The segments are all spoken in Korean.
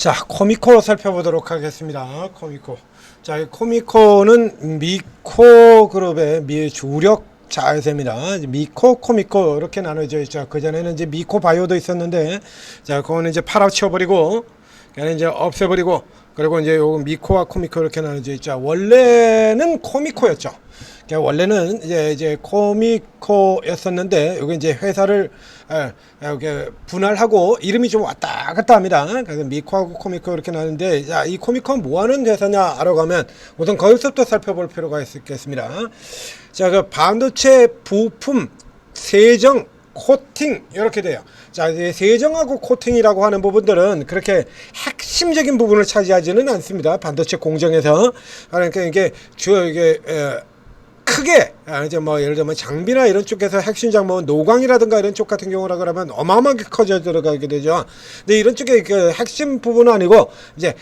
자, 코미코 살펴보도록 하겠습니다. 코미코. 자, 이 코미코는 미코 그룹의 주력 자회사입니다. 미코, 코미코 이렇게 나눠져 있죠. 그 전에는 이제 미코 바이오도 있었는데, 자, 그거는 이제 팔아치워버리고, 걔는 이제 없애버리고, 그리고 이제 요 미코와 코미코 이렇게 나눠져 있죠. 원래는 코미코였죠. 원래는 이제 코미코였었는데 여기 이제 회사를 이렇게 분할하고 이름이 좀 왔다 갔다 합니다. 그래서 미코하고 코미코 이렇게 나는데, 자, 이 코미코는 뭐 하는 회사냐 알아가면 우선 거기서부터 살펴볼 필요가 있겠습니다. 자, 그 반도체 부품 세정 코팅 이렇게 돼요. 자, 이제 세정하고 코팅이라고 하는 부분들은 그렇게 핵심적인 부분을 차지하지는 않습니다. 반도체 공정에서. 그러니까 이게 크게 이제 뭐 예를 들면 장비나 이런 쪽에서 핵심장 뭐 노광이라든가 이런 쪽 같은 경우라 그러면 어마어마하게 커져 들어가게 되죠. 근데 이런 쪽에 그 핵심 부분은 아니고 이제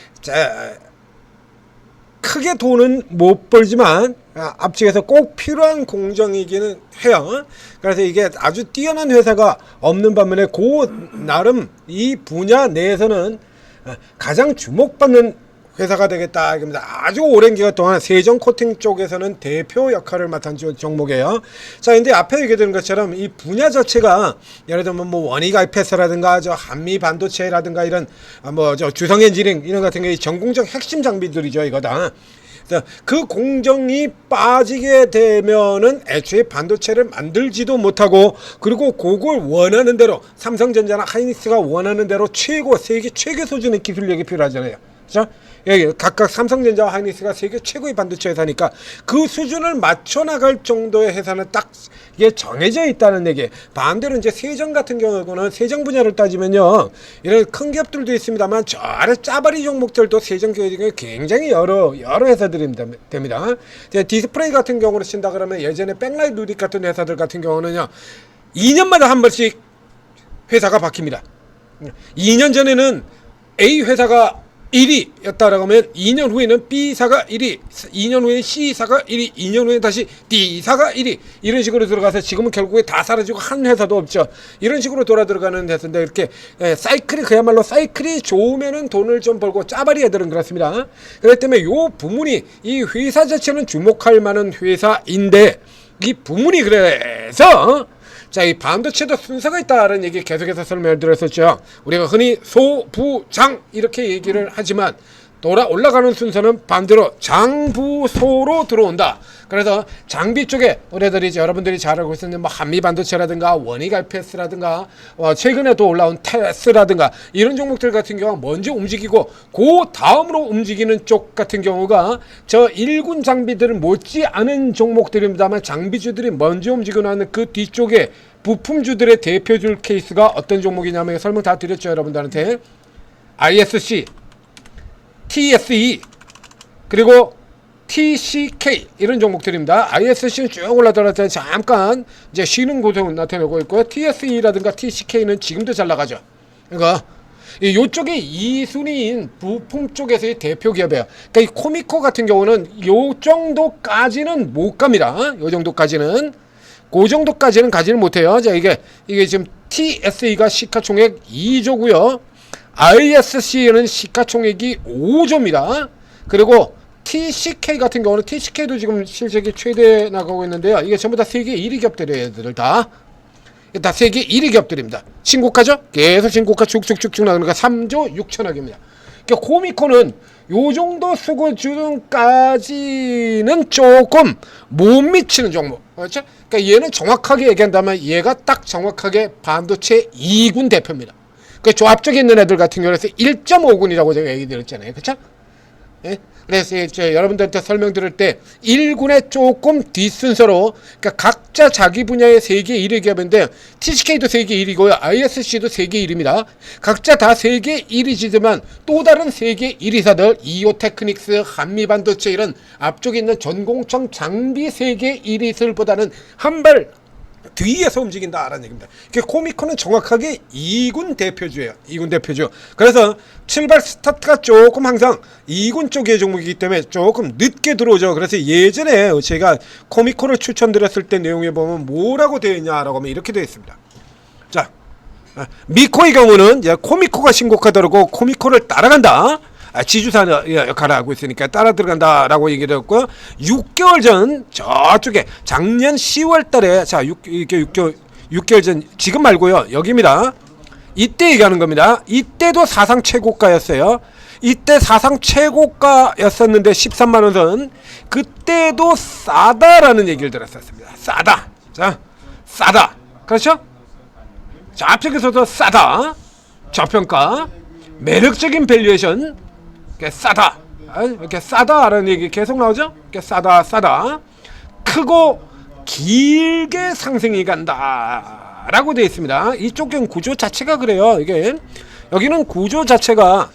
크게 돈은 못 벌지만 앞쪽에서 꼭 필요한 공정이기는 해요. 그래서 이게 아주 뛰어난 회사가 없는 반면에 나름 이 분야 내에서는 가장 주목받는 회사가 되겠다. 아주 오랜 기간 동안 세정 코팅 쪽에서는 대표 역할을 맡은 종목이에요. 자, 근데 앞에 얘기했던 것처럼 이 분야 자체가 예를 들면 뭐 원익 IPS라든가 저 한미 반도체라든가 이런 뭐 저 주성 엔지닝 이런 같은 게 전공적 핵심 장비들이죠, 이거다. 그 공정이 빠지게 되면은 애초에 반도체를 만들지도 못하고, 그리고 그걸 원하는 대로 삼성전자나 하이닉스가 원하는 대로 세계 최고 수준의 기술력이 필요하잖아요. 그렇죠? 여기 각각 삼성전자와 하이닉스가 세계 최고의 반도체 회사니까 그 수준을 맞춰 나갈 정도의 회사는 딱 이게 정해져 있다는 얘기. 반대로 이제 세정 같은 경우는 세정 분야를 따지면요, 이런 큰 기업들도 있습니다만 저 아래 짜바리 종목들도 세정 기업이 굉장히 여러 회사들이 됩니다. 디스플레이 같은 경우로 친다 그러면 예전에 백라이트 루딕 같은 회사들 같은 경우는요 2년마다 한 번씩 회사가 바뀝니다. 2년 전에는 A 회사가 1위였다라고 하면 2년 후에는 B사가 1위, 2년 후에 C사가 1위, 2년 후에 다시 D사가 1위, 이런 식으로 들어가서 지금은 결국에 다 사라지고 한 회사도 없죠. 이런 식으로 돌아 들어가는 회사인데, 이렇게 사이클이 그야말로 사이클이 좋으면은 돈을 좀 벌고, 짜바리 애들은 그렇습니다. 그렇기 때문에 요 부문이, 이 회사 자체는 주목할 만한 회사인데, 이 부문이 그래서 자, 이 반도체도 순서가 있다는 얘기 계속해서 설명을 드렸었죠. 우리가 흔히 소부장 이렇게 얘기를 하지만 올라가는 순서는 반대로 장부소로 들어온다. 그래서 장비 쪽에 우리들이 여러분들이 잘 알고 있는 뭐 한미 반도체라든가 원익 IPS라든가 최근에 또 올라온 테스라든가 이런 종목들 같은 경우가 먼저 움직이고, 그 다음으로 움직이는 쪽 같은 경우가 저 1군 장비들을 못지 않은 종목들입니다만 장비주들이 먼저 움직여 나오는 그 뒤쪽에 부품주들의 대표줄 케이스가 어떤 종목이냐면 설명 다 드렸죠, 여러분들한테. ISC, TSE, 그리고 TCK 이런 종목들입니다. ISC는 쭉 올라들었을 때 잠깐 이제 쉬는 곳에 나타나고 있고요. TSE라든가 TCK는 지금도 잘 나가죠. 그러니까 이쪽이 2순위인 부품 쪽에서의 대표 기업이에요. 그러니까 이 코미코 같은 경우는 요 정도까지는 못 갑니다. 요 정도까지는. 그 정도까지는 가지는 못해요. 자, 이게 지금 TSE가 시가총액 2조고요. ISC는 시가총액이 5조입니다. 그리고 TCK 같은 경우는 TCK도 지금 실적이 최대 나가고 있는데요. 이게 전부 다 세계 1위 기업들이에요. 얘들 다 세계 1위 기업들입니다. 신고가죠? 계속 신고가 쭉쭉쭉쭉 나가니까 3조 6천억입니다. 그러니까 코미코는 요 정도 수준까지는 조금 못 미치는 종목. 그렇죠? 그러니까 얘는 정확하게 얘기한다면 얘가 딱 정확하게 반도체 2군 대표입니다. 그 조합 쪽에 있는 애들 같은 경우에서 1.5군이라고 제가 얘기 드렸잖아요. 그쵸? 예? 그래서 여러분들한테 설명 들을 때 1군에 조금 뒷순서로, 그러니까 각자 자기 분야의 세계 1위 기업인데, TCK도 세계 1위고요. ISC도 세계 1위입니다. 각자 다 세계 1위지만 또 다른 세계 1위사들, 이오테크닉스, 한미반도체 이런 앞쪽에 있는 전공청 장비 세계 1위들보다는 한 발 뒤에서 움직인다라는 얘기입니다. 코미코는 정확하게 2군 대표주예요. 2군 대표주. 그래서 출발 스타트가 조금 항상 2군 쪽의 종목이기 때문에 조금 늦게 들어오죠. 그래서 예전에 제가 코미코를 추천드렸을 때 내용에 보면 뭐라고 되어 있냐라고 하면 이렇게 되어 있습니다. 자, 미코의 경우는 이제 코미코가 신고하더라고 코미코를 따라간다. 지주사 역할을 하고 있으니까 따라 들어간다라고 얘기를 했고요. 6개월 전 저쪽에 작년 10월 달에 자 6개월 전 지금 말고요. 여기입니다. 이때 얘기하는 겁니다. 이때도 사상 최고가였어요. 이때 사상 최고가였었는데 13만원 선 그때도 싸다라는 얘기를 들었었습니다. 싸다. 자, 싸다. 그렇죠? 좌측에서도 싸다. 저평가. 매력적인 밸류에이션. 싸다. 이렇게 싸다라는 얘기 계속 나오죠? 이렇게 싸다. 크고 길게 상승이 간다. 라고 되어 있습니다. 이쪽은 구조 자체가 그래요. 이게 여기는 구조 자체가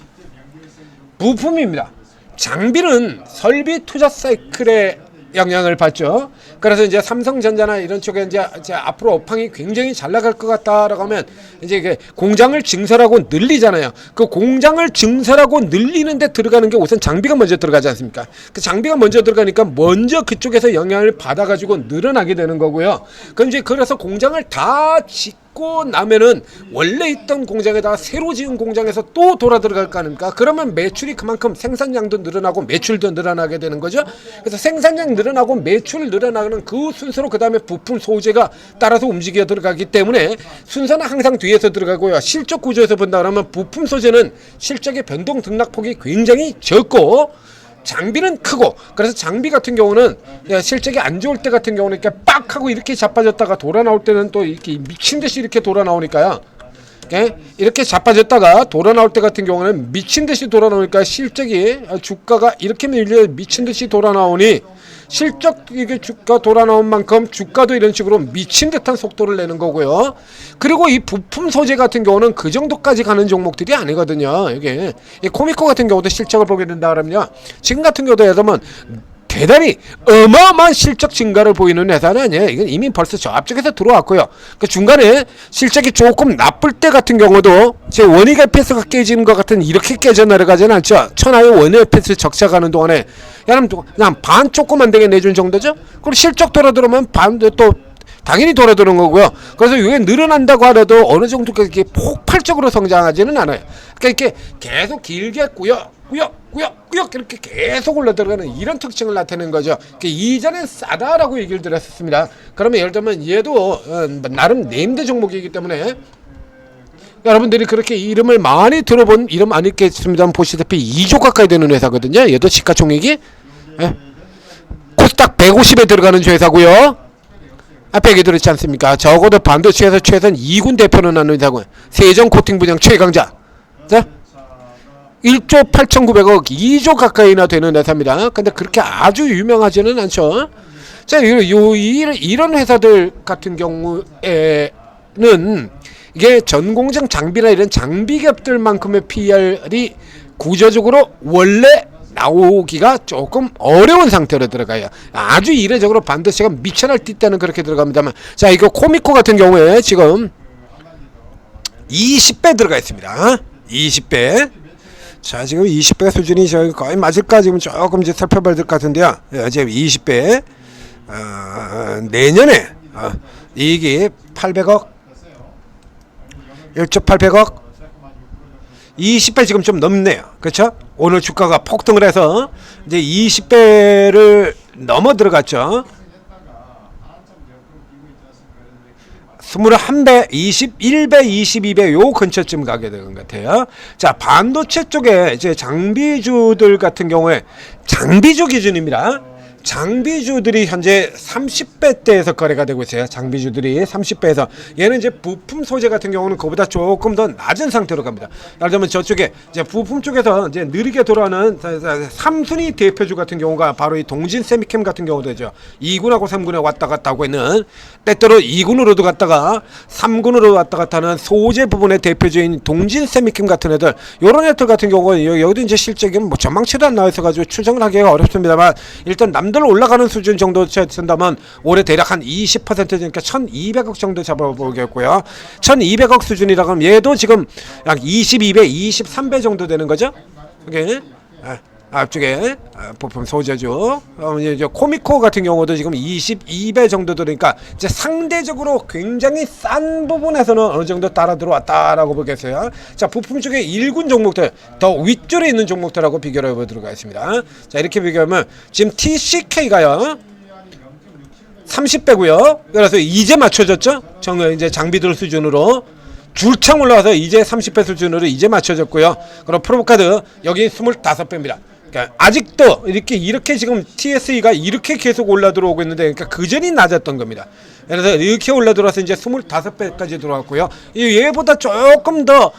부품입니다. 장비는 설비 투자 사이클에 영향을 받죠. 그래서 이제 삼성전자나 이런 쪽에 이제 앞으로 업황이 굉장히 잘 나갈 것 같다라고 하면 이제 이게 공장을 증설하고 늘리잖아요. 그 공장을 증설하고 늘리는데 들어가는 게 우선 장비가 먼저 들어가지 않습니까? 그 장비가 먼저 들어가니까 먼저 그쪽에서 영향을 받아가지고 늘어나게 되는 거고요. 그럼 이제 그래서 공장을 다 짓고 나면은 원래 있던 공장에다가 새로 지은 공장에서 또 돌아 들어갈 거 아닙니까? 그러면 매출이 그만큼 생산량도 늘어나고 매출도 늘어나게 되는 거죠. 그래서 생산량 늘어나고 매출 늘어나는 그 순서로 그 다음에 부품 소재가 따라서 움직여 들어가기 때문에 순서는 항상 뒤에서 들어가고요. 실적 구조에서 본다 그러면 부품 소재는 실적의 변동 등락폭이 굉장히 적고 장비는 크고 그래서 장비 같은 경우는 실적이 안 좋을 때 같은 경우는 이렇게 빡 하고 이렇게 자빠졌다가 돌아 나올 때는 또 이렇게 미친 듯이 이렇게 돌아 나오니까요. 이렇게 자빠졌다가 돌아 나올 때 같은 경우는 미친 듯이 돌아 나오니까 실적이 주가가 이렇게 밀려 미친 듯이 돌아 나오니 실적 이게 주가 돌아 나온 만큼 주가도 이런 식으로 미친 듯한 속도를 내는 거고요. 그리고 이 부품 소재 같은 경우는 그 정도까지 가는 종목들이 아니거든요. 이게 코미코 같은 경우도 실적을 보게 된다 그러면요. 지금 같은 경우도 예를 들면 대단히 어마어마한 실적 증가를 보이는 회사는 아니에요. 이건 이미 벌써 저 앞쪽에서 들어왔고요. 그 중간에 실적이 조금 나쁠 때 같은 경우도 제 원익 EPS가 깨지는 것 같은 이렇게 깨져 내려가지는 않죠. 천하의 원익 EPS 적자 가는 동안에 그냥 반 조그만 되게 내준 정도죠. 그리고 실적 돌아들으면 반도 또 당연히 돌아드는 거고요. 그래서 이게 늘어난다고 하더라도 어느 정도까지 이렇게 폭발적으로 성장하지는 않아요. 그러니까 이렇게 계속 길게 꾸역 이렇게 계속 올라들어가는 이런 특징을 나타내는 거죠. 이전엔 싸다라고 얘기를 드렸습니다. 그러면 예를 들면 얘도 나름 네임드 종목이기 때문에 여러분들이 그렇게 이름을 많이 들어본 이름 아니겠습니다만 보시다시피 2조 가까이 되는 회사거든요. 얘도 시가총액이 코스닥 150에 들어가는 회사고요. 앞에 얘기 들었지 않습니까? 적어도 반도체에서 최선 2군 대표는 하는 회사고요. 세정 코팅 분야 최강자. 자, 1조 8,900억 2조 가까이나 되는 회사입니다. 근데 그렇게 아주 유명하지는 않죠. 자, 이런 회사들 같은 경우에는 이게 전공정 장비나 이런 장비기업들만큼의 PR이 구조적으로 원래 나오기가 조금 어려운 상태로 들어가요. 아주 이례적으로 반도체가 미쳐날 때는 그렇게 들어갑니다만, 자, 이거 코미코 같은 경우에 지금 20배 들어가 있습니다. 20배. 자, 지금 20배 수준이 저희 거의 맞을까 지금 조금 이제 살펴봐야 될 것 같은데요. 지금 20배. 내년에 이익이 800억, 1조 800억. 20배 지금 좀 넘네요. 그렇죠? 오늘 주가가 폭등을 해서 이제 20배를 넘어 들어갔죠. 21배, 21배, 22배 요 근처쯤 가게 되는 것 같아요. 자, 반도체 쪽에 이제 장비주들 같은 경우에 장비주 기준입니다. 장비주들이 현재 30배대에서 거래가 되고 있어요. 장비주들이 30배에서. 얘는 이제 부품 소재 같은 경우는 그보다 조금 더 낮은 상태로 갑니다. 예를 들면 저쪽에 이제 부품 쪽에서 이제 느리게 돌아오는 3순위 대표주 같은 경우가 바로 이 동진 세미캠 같은 경우도 되죠. 2군하고 3군에 왔다 갔다 하고 있는, 때때로 2군으로도 갔다가 3군으로 왔다 갔다 하는 소재 부분의 대표주인 동진 세미캠 같은 애들, 요런 애들 같은 경우는 여기도 이제 실적이 뭐 전망치도 안 나와 있어가지고 추정을 하기가 어렵습니다만, 일단 들 올라가는 수준 정도 쓴다면 올해 대략 한 20%니까 1,200억 정도 잡아보겠고요. 1,200억 수준이라고 하면 얘도 지금 약 22배, 23배 정도 되는 거죠. 이게 앞쪽에 부품 소재죠. 이제 코미코 같은 경우도 지금 22배 정도 들으니까 이제 상대적으로 굉장히 싼 부분에서는 어느 정도 따라 들어왔다라고 보겠어요. 자, 부품 쪽에 1군 종목들 더 윗줄에 있는 종목들하고 비교를 해보도록 하겠습니다. 자, 이렇게 비교하면 지금 TCK가요 30배고요. 그래서 이제 맞춰졌죠. 이제 장비들 수준으로 줄창 올라와서 이제 30배 수준으로 이제 맞춰졌고요. 그럼 프로보카드 여기 25배입니다. 그러니까 아직도 이렇게 지금 TSE가 이렇게 계속 올라 들어오고 있는데, 그러니까 그 전이 낮았던 겁니다. 그래서 이렇게 올라 들어와서 이제 25배까지 들어왔고요. 얘보다 조금 더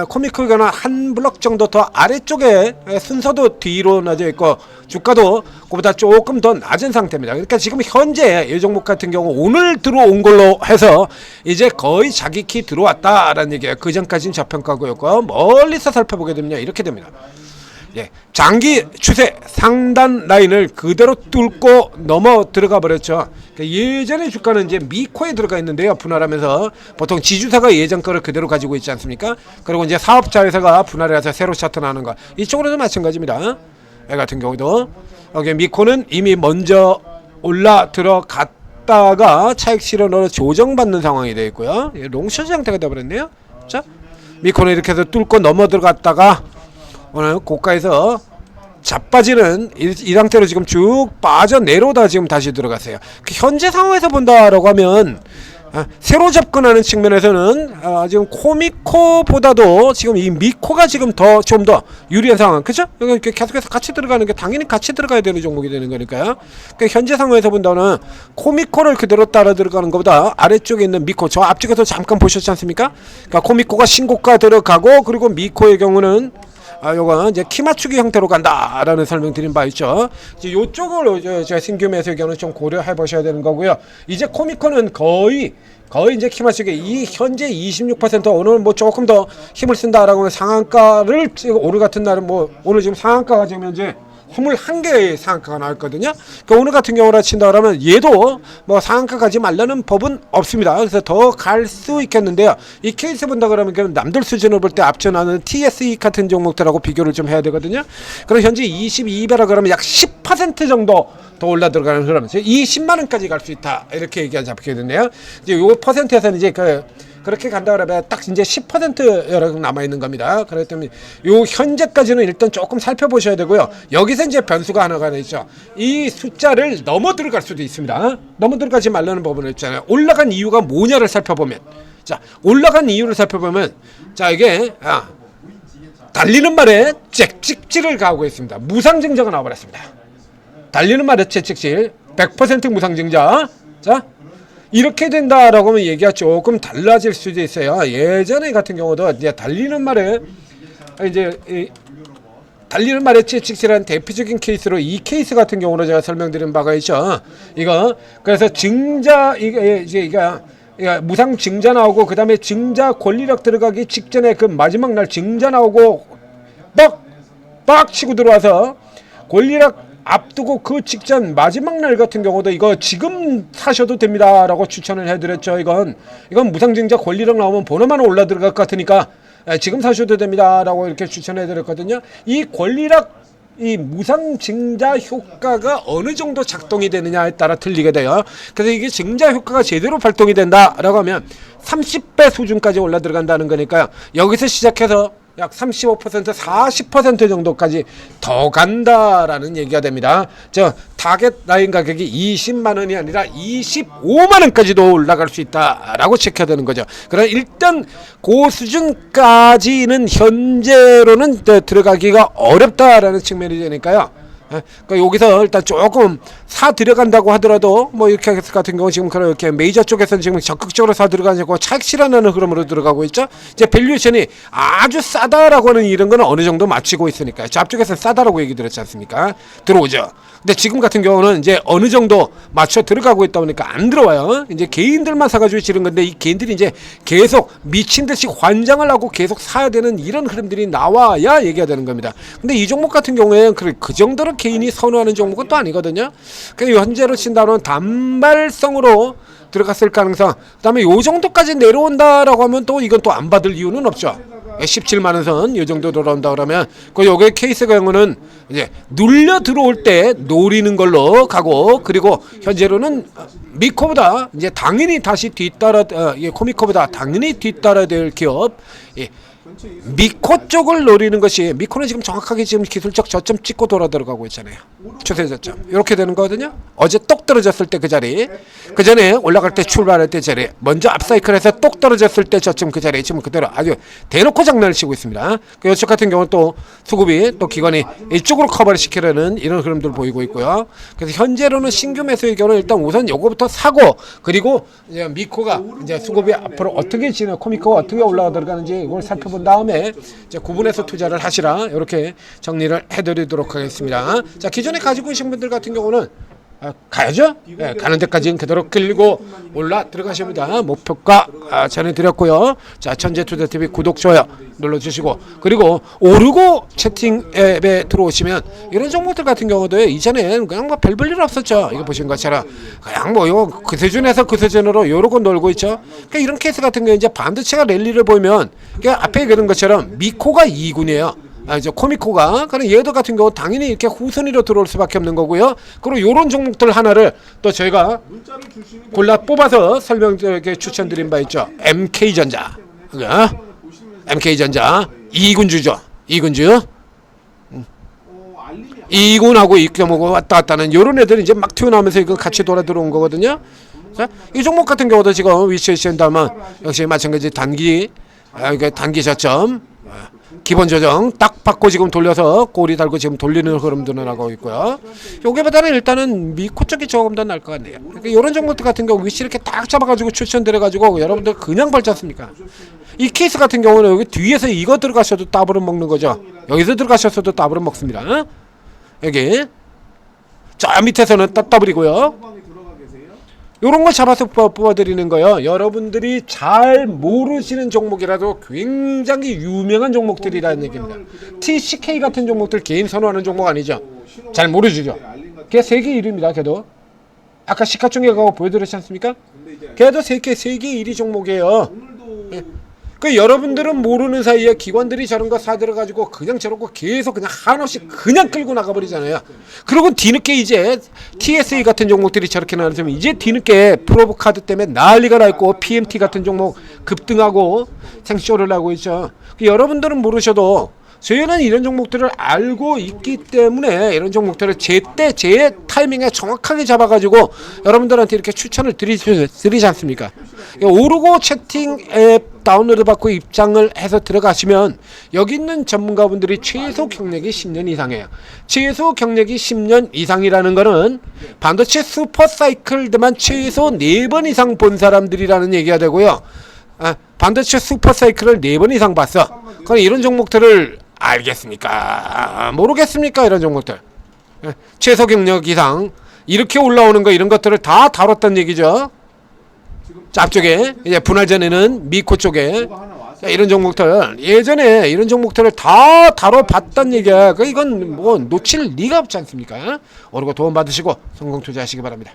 코미코가나 한 블럭 정도 더 아래쪽에 순서도 뒤로 낮아 있고 주가도 그보다 조금 더 낮은 상태입니다. 그러니까 지금 현재 이 종목 같은 경우 오늘 들어온 걸로 해서 이제 거의 자기 키 들어왔다라는 얘기예요. 그 전까지는 저평가고였고 멀리서 살펴보게 되면 이렇게 됩니다. 예, 장기 추세 상단 라인을 그대로 뚫고 넘어 들어가 버렸죠. 그러니까 예전에 주가는 이제 미코에 들어가 있는데요. 분할하면서 보통 지주사가 예전 거를 그대로 가지고 있지 않습니까? 그리고 이제 사업자 회사가 분할해서 새로 차트 나는 거. 이쪽으로도 마찬가지입니다. 이 같은 경우도 여기 미코는 이미 먼저 올라 들어갔다가 차익 실현으로 조정받는 상황이 되어 있고요. 롱숏 상태가 되어버렸네요. 자, 미코는 이렇게 해서 뚫고 넘어 들어갔다가 오늘 고가에서 자빠지는 이 상태로 지금 쭉 빠져 내려오다 지금 다시 들어갔어요. 현재 상황에서 본다라고 하면 새로 접근하는 측면에서는 지금 코미코보다도 지금 이 미코가 지금 좀 더 유리한 상황, 그죠? 이렇게 계속해서 같이 들어가는 게 당연히 같이 들어가야 되는 종목이 되는 거니까요. 그러니까 현재 상황에서 본다는 코미코를 그대로 따라 들어가는 것보다 아래쪽에 있는 미코, 저 앞쪽에서 잠깐 보셨지 않습니까? 그러니까 코미코가 신고가 들어가고, 그리고 미코의 경우는 요거 이제 키 맞추기 형태로 간다라는 설명드린 바 있죠. 이제 요쪽을 제가 신규 매수 의견을 좀 고려해 보셔야 되는 거고요. 이제 코미코는 거의 이제 키 맞추기 이 현재 26% 오늘 뭐 조금 더 힘을 쓴다라고 하면 상한가를 오늘 같은 날은 뭐 오늘 지금 상한가가 지금 현재 21개의 상한가가 나왔거든요. 그러니까 오늘 같은 경우라 친다 그러면 얘도 뭐 상한가 가지 말라는 법은 없습니다. 그래서 더 갈 수 있겠는데요. 이 케이스 본다 그러면 남들 수준을 볼 때 앞서나는 TSE 같은 종목들하고 비교를 좀 해야 되거든요. 그럼 현재 22배라 그러면 약 10% 정도 더 올라 들어가는 흐름. 20만 원까지 갈 수 있다. 이렇게 얘기가 잡히겠네요. 이제 요 퍼센트에서는 이제 그렇게 간다 그러면 딱 이제 10% 여러 남아 있는 겁니다. 그렇기 때문에 요 현재까지는 일단 조금 살펴보셔야 되고요. 여기서 이제 변수가 하나가 있죠. 이 숫자를 넘어 들어갈 수도 있습니다. 넘어 들어가지 말라는 법은 있잖아요. 올라간 이유가 뭐냐를 살펴보면, 자, 올라간 이유를 살펴보면, 자, 이게 달리는 말에 찍찍질을 가하고 있습니다. 무상증자가 나와버렸습니다. 달리는 말에 찍찍질 100% 무상증자. 자, 이렇게 된다라고 하면 얘기가 조금 달라질 수도 있어요. 예전에 같은 경우도 이제 달리는 말에 달리는 말에 채찍질한 대표적인 케이스로 이 케이스 같은 경우로 제가 설명드린 바가 있죠. 이거 그래서 증자 이게 무상 증자 나오고 그다음에 증자 권리력 들어가기 직전에 그 마지막 날 증자 나오고 빡 치고 들어와서 권리력 앞두고 그 직전 마지막 날 같은 경우도 이거 지금 사셔도 됩니다라고 추천을 해드렸죠. 이건 무상증자 권리력 나오면 번호만 올라 들어갈 것 같으니까 지금 사셔도 됩니다라고 이렇게 추천해드렸거든요. 이 권리력 이 무상증자 효과가 어느 정도 작동이 되느냐에 따라 틀리게 돼요. 그래서 이게 증자 효과가 제대로 발동이 된다라고 하면 30배 수준까지 올라 들어간다는 거니까요. 여기서 시작해서 약 35%, 40% 정도까지 더 간다라는 얘기가 됩니다. 저 타겟 라인 가격이 20만 원이 아니라 25만 원까지도 올라갈 수 있다라고 체크해야 되는 거죠. 그러나 일단 그 수준까지는 현재로는 들어가기가 어렵다라는 측면이 되니까요. 그러니까 여기서 일단 조금 사 들어간다고 하더라도 뭐 이렇게 같은 경우 지금 그렇게 메이저 쪽에서는 지금 적극적으로 사 들어가고 차익 실현하는 흐름으로 들어가고 있죠. 이제 밸류에이션이 아주 싸다라고 하는 이런 거는 어느 정도 맞추고 있으니까 저 앞쪽에서 싸다라고 얘기 드렸지 않습니까? 들어오죠. 근데 지금 같은 경우는 이제 어느 정도 맞춰 들어가고 있다 보니까 안 들어와요. 이제 개인들만 사가지고 지른 건데 이 개인들이 이제 계속 미친 듯이 환장을 하고 계속 사야 되는 이런 흐름들이 나와야 얘기가 되는 겁니다. 근데 이 종목 같은 경우에는 그 정도로 개인이 선호하는 종목은 또 아니거든요. 그래서 현재로 친다면 단발성으로 들어갔을 가능성, 그 다음에 요 정도까지 내려온다라고 하면 또 이건 또 안 받을 이유는 없죠. 17만 원 선 이 정도 들어온다 그러면 그 요게 케이스 경우는 이제 눌려 들어올 때 노리는 걸로 가고, 그리고 현재로는 미코보다 이제 당연히 다시 뒤따라 코미코보다 당연히 뒤따라 될 기업 미코 쪽을 노리는 것이, 미코는 지금 정확하게 지금 기술적 저점 찍고 돌아 들어가고 있잖아요. 추세 저점 이렇게 되는 거거든요. 어제 똑 떨어졌을 때 그 자리, 그 전에 올라갈 때 출발할 때 자리, 먼저 앞사이클에서 똑 떨어졌을 때 저점 그 자리 지금 그대로 아주 대놓고 장난을 치고 있습니다. 그 이쪽 같은 경우는 또 수급이 또 기관이 이쪽으로 커버를 시키려는 이런 흐름들 보이고 있고요. 그래서 현재로는 신규 매수의 경우는 일단 우선 요거부터 사고, 그리고 이제 미코가 이제 수급이 앞으로 어떻게 코미코가 어떻게 올라가 들어가는지 이걸 살펴본 다음에 이제 구분해서 투자를 하시라, 이렇게 정리를 해드리도록 하겠습니다. 자, 기존에 가지고 계신 분들 같은 경우는 가야죠. 네, 가는 데까지는 그대로 끌고 올라 들어가십니다. 목표가 전해드렸고요. 자, 천재투자TV 구독, 좋아요 눌러주시고, 그리고 오르고 채팅 앱에 들어오시면 이런 종목들 같은 경우도 이전엔 그냥 뭐 별 볼 일 없었죠. 이거 보신 것처럼 그냥 뭐 요 그 수준에서 그 수준으로 요러고 놀고 있죠. 그러니까 이런 케이스 같은 경우 이제 반도체가 랠리를 보이면 그러니까 앞에 그런 것처럼 미코가 2군이에요. 이제 코미코가, 그럼 얘들 같은 경우 당연히 이렇게 후순위로 들어올 수밖에 없는 거고요. 그리고 요런 종목들 하나를 또 저희가 골라 뽑아서 설명드리게 추천드린 바 있죠. MK전자, MK전자 2군주죠. 2군주 2군하고 2.5고 왔다 갔다는 요런 애들이 이제 막 튀어나오면서 이거 같이 돌아 들어온 거거든요. 자, 이 종목 같은 경우도 지금 위치해신다면 역시 마찬가지 단기 저점 기본 조정 딱 받고 지금 돌려서 꼬리 달고 지금 돌리는 흐름들은 나가고 있고요. 여기보다는 일단은 미코 쪽이 조금 더 나을 것 같네요. 그러니까 이런 종목들 같은 경우 위치 이렇게 딱 잡아가지고 추천드려가지고 여러분들 그냥 벌지 않습니까? 이 케이스 같은 경우는 여기 뒤에서 이거 들어가셔도 따블은 먹는 거죠. 여기서 들어가셨어도 따블은 먹습니다. 여기 저 밑에서는 따블이고요. 요런 걸 잡아서 뽑아드리는 거예요. 여러분들이 잘 모르시는 종목이라도 굉장히 유명한 종목들이라는 얘기입니다. TCK 같은 종목들 개인 선호하는 종목 아니죠? 잘 모르시죠? 걔 세계 1위입니다. 걔도 아까 시가총액하고 보여드렸지 않습니까? 걔도 세계 1위 종목이에요. 그 여러분들은 모르는 사이에 기관들이 저런 거 사들어가지고 그냥 저러고 계속 그냥 한없이 그냥 끌고 나가버리잖아요. 그리고 뒤늦게 이제 TSA 같은 종목들이 저렇게 나오면 이제 뒤늦게 프로브 카드 때문에 난리가 나 있고 PMT 같은 종목 급등하고 생쇼를 하고 있죠. 여러분들은 모르셔도 저희는 이런 종목들을 알고 있기 때문에 이런 종목들을 제때 제 타이밍에 정확하게 잡아가지고 여러분들한테 이렇게 추천을 드리지 않습니까? 오르고 채팅 앱 다운로드 받고 입장을 해서 들어가시면 여기 있는 전문가분들이 최소 경력이 10년 이상이에요. 최소 경력이 10년 이상이라는 거는 반도체 슈퍼사이클들만 최소 4번 이상 본 사람들이라는 얘기가 되고요. 반도체 슈퍼사이클을 4번 이상 봤어. 그럼 이런 종목들을 알겠습니까? 모르겠습니까? 이런 종목들 최소 경력 이상 이렇게 올라오는 거 이런 것들을 다 다뤘단 얘기죠. 앞쪽에 이제 분할 전에는 미코 쪽에 이런 종목들 예전에 이런 종목들을 다 다뤄봤단 얘기야. 이건 뭐 놓칠 리가 없지 않습니까? 오르고 도움 받으시고 성공 투자하시기 바랍니다.